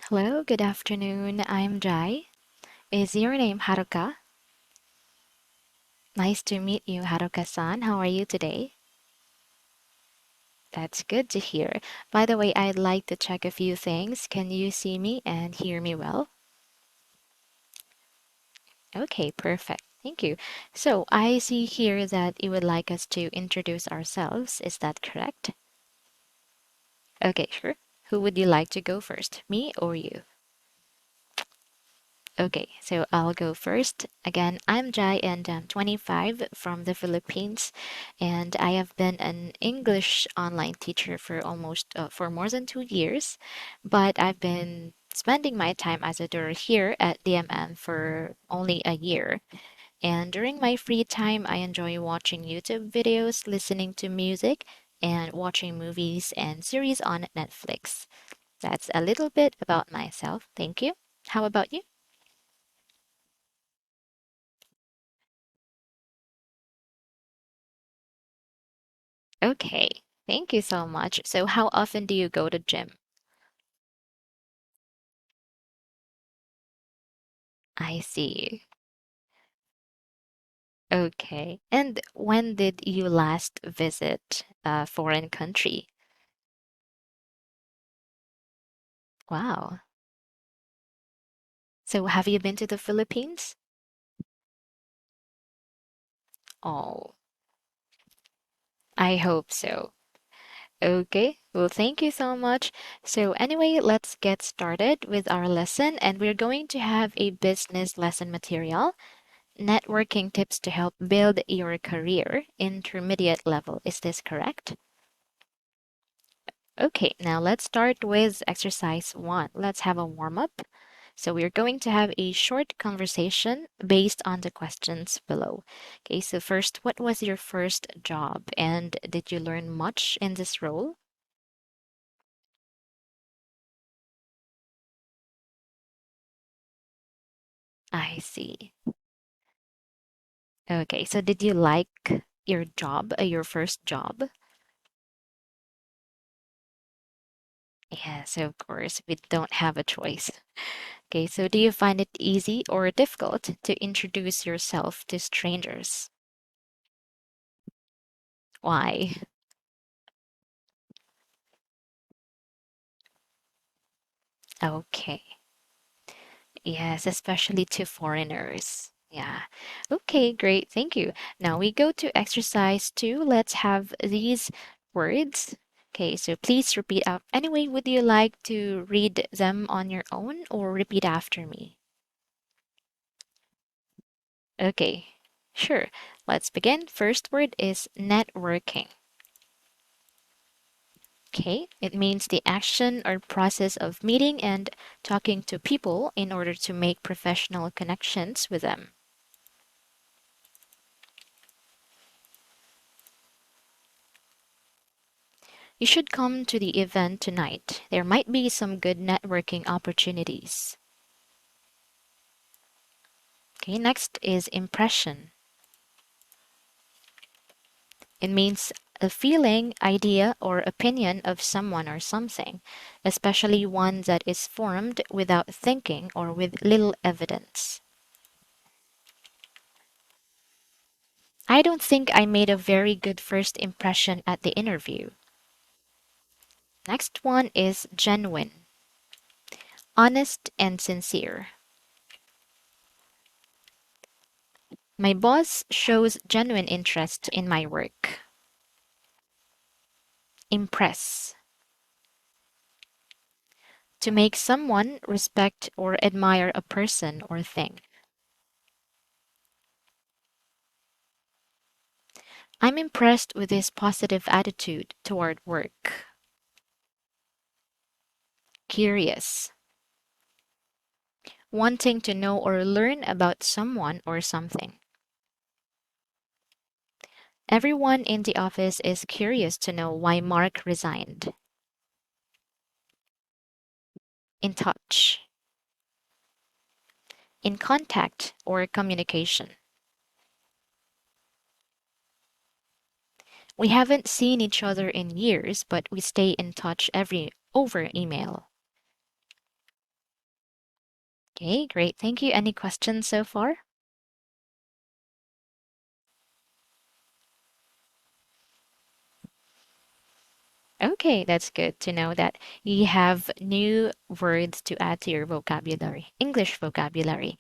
Hello, good afternoon. I'm Jai. Is your name Haruka? Nice to meet you, Haruka-san. How are you today? That's good to hear. By the way, I'd like to check a few things. Can you see me and hear me well? Okay, perfect. Thank you. So, I see here that you would like us to introduce ourselves. Is that correct? Okay, sure. Who would you like to go first, me or you? Okay, so I'll go first. Again, I'm Jai and I'm 25 from the Philippines, and I have been an English online teacher for for more than 2 years, but I've been spending my time as a tutor here at DMM for only a year. And during my free time, I enjoy watching YouTube videos, listening to music, and watching movies and series on Netflix. That's a little bit about myself. Thank you. How about you? Okay, thank you so much. So how often do you go to gym? I see. Okay. And when did you last visit a foreign country? Wow. So have you been to the Philippines? Oh, I hope so. Okay. Well, thank you so much. So anyway, let's get started with our lesson, and we're going to have a business lesson material, networking tips to help build your career, intermediate level. Is this correct? Okay, now let's start with exercise one. Let's have a warm up. So we're going to have a short conversation based on the questions below. Okay, so first, what was your first job and did you learn much in this role? I see. Okay, so did you like your job, your first job? Yes, of course, we don't have a choice. Okay, so do you find it easy or difficult to introduce yourself to strangers? Why? Okay. Yes, especially to foreigners. Yeah. Okay, great. Thank you. Now we go to exercise two. Let's have these words. Okay, so please repeat out. Anyway, would you like to read them on your own or repeat after me? Okay, sure. Let's begin. First word is networking. Okay, it means the action or process of meeting and talking to people in order to make professional connections with them. You should come to the event tonight. There might be some good networking opportunities. Okay, next is impression. It means a feeling, idea, or opinion of someone or something, especially one that is formed without thinking or with little evidence. I don't think I made a very good first impression at the interview. Next one is genuine, honest and sincere. My boss shows genuine interest in my work. Impress. To make someone respect or admire a person or thing. I'm impressed with his positive attitude toward work. Curious. Wanting to know or learn about someone or something. Everyone in the office is curious to know why Mark resigned. In touch. In contact or communication. We haven't seen each other in years, but we stay in touch every over email. Okay, great. Thank you. Any questions so far? Okay, that's good to know that you have new words to add to your vocabulary, English vocabulary.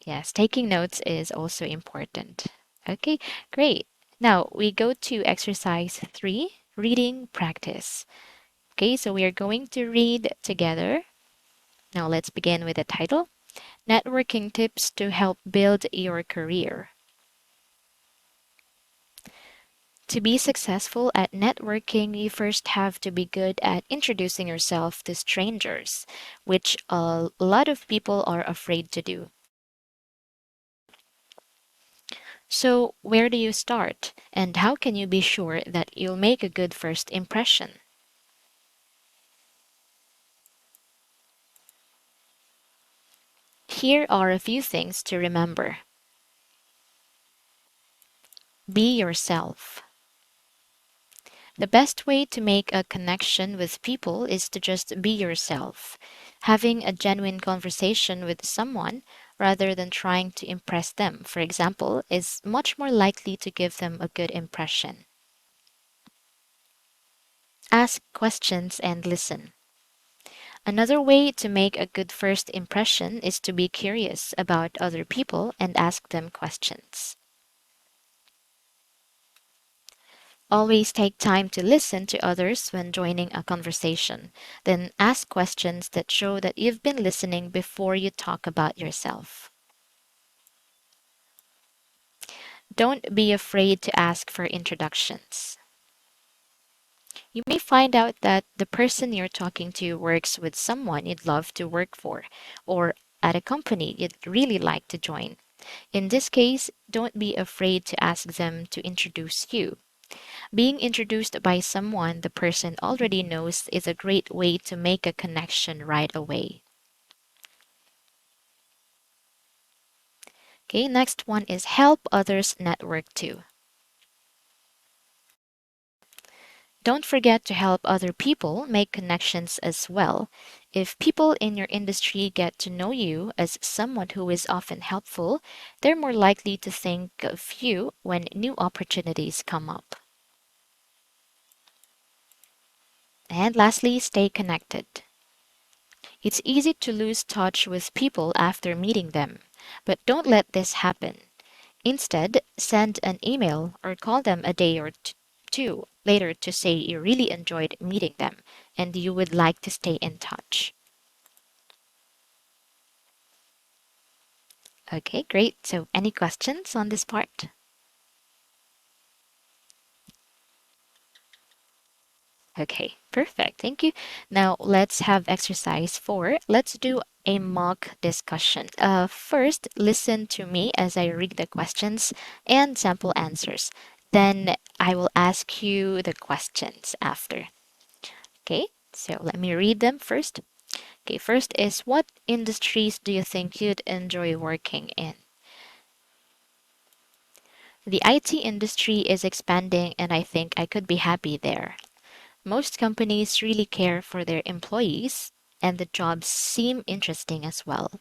Yes, taking notes is also important. Okay, great. Now we go to exercise 3, reading practice. Okay, so we are going to read together. Now let's begin with the title, Networking Tips to Help Build Your Career. To be successful at networking, you first have to be good at introducing yourself to strangers, which a lot of people are afraid to do. So, where do you start, and how can you be sure that you'll make a good first impression? Here are a few things to remember. Be yourself. The best way to make a connection with people is to just be yourself. Having a genuine conversation with someone rather than trying to impress them, for example, is much more likely to give them a good impression. Ask questions and listen. Another way to make a good first impression is to be curious about other people and ask them questions. Always take time to listen to others when joining a conversation. Then ask questions that show that you've been listening before you talk about yourself. Don't be afraid to ask for introductions. You may find out that the person you're talking to works with someone you'd love to work for, or at a company you'd really like to join. In this case, don't be afraid to ask them to introduce you. Being introduced by someone the person already knows is a great way to make a connection right away. Okay, next one is help others network too. Don't forget to help other people make connections as well. If people in your industry get to know you as someone who is often helpful, they're more likely to think of you when new opportunities come up. And lastly, stay connected. It's easy to lose touch with people after meeting them, but don't let this happen. Instead, send an email or call them a day or two later to say you really enjoyed meeting them and you would like to stay in touch. Okay, great. So, any questions on this part? Okay, perfect. Thank you. Now, let's have exercise 4. Let's do a mock discussion. First, listen to me as I read the questions and sample answers. Then I will ask you the questions after. Okay, so let me read them first. Okay, first is what industries do you think you'd enjoy working in? The IT industry is expanding and I think I could be happy there. Most companies really care for their employees and the jobs seem interesting as well.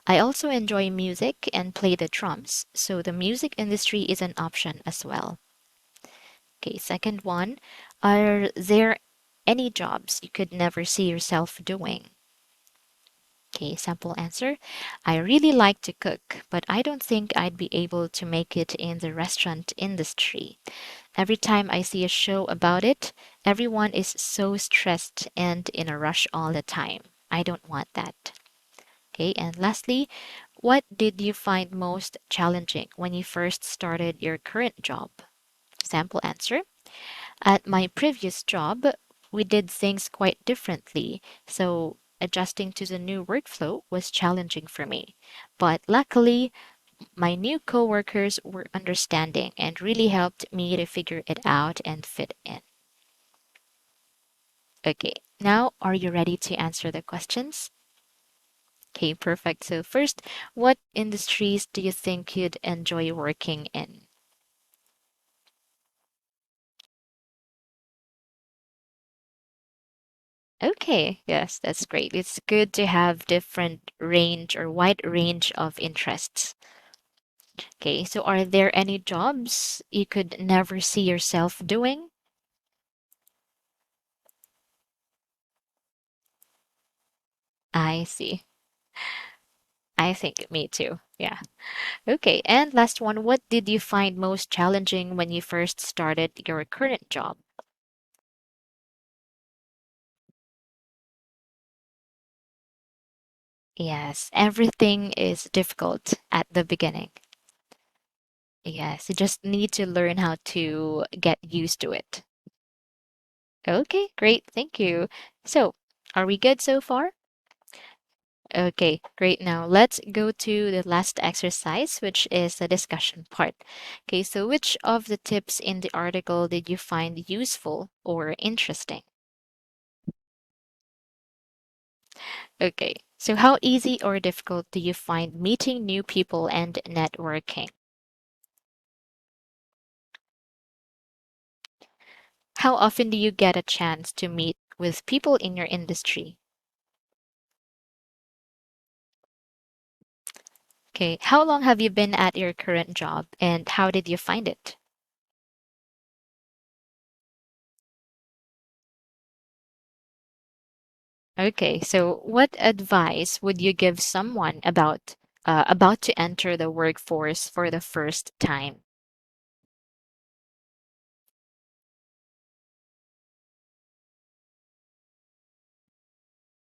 I also enjoy music and play the drums, so the music industry is an option as well. Okay, second one, are there any jobs you could never see yourself doing? Okay, sample answer. I really like to cook, but I don't think I'd be able to make it in the restaurant industry. Every time I see a show about it, everyone is so stressed and in a rush all the time. I don't want that. Okay, and lastly, what did you find most challenging when you first started your current job? Sample answer. At my previous job, we did things quite differently, so adjusting to the new workflow was challenging for me. But luckily, my new coworkers were understanding and really helped me to figure it out and fit in. Okay, now are you ready to answer the questions? Okay, perfect. So first, what industries do you think you'd enjoy working in? Okay, yes, that's great. It's good to have different range or wide range of interests. Okay, so are there any jobs you could never see yourself doing? I see. I think me too. Yeah. Okay, and last one, what did you find most challenging when you first started your current job? Yes, everything is difficult at the beginning. Yes, you just need to learn how to get used to it. Okay, great. Thank you. So, are we good so far? Okay, great. Now let's go to the last exercise, which is the discussion part. Okay, so which of the tips in the article did you find useful or interesting? Okay, so how easy or difficult do you find meeting new people and networking? How often do you get a chance to meet with people in your industry? Okay, how long have you been at your current job and how did you find it? Okay, so what advice would you give someone about to enter the workforce for the first time?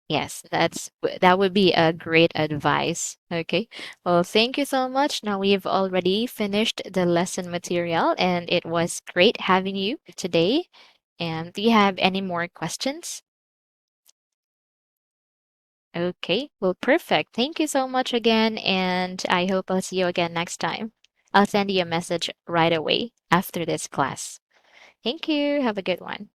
Yes, that would be a great advice. Okay. Well, thank you so much. Now we've already finished the lesson material and it was great having you today. And do you have any more questions? Okay. Well, perfect. Thank you so much again and I hope I'll see you again next time. I'll send you a message right away after this class. Thank you. Have a good one.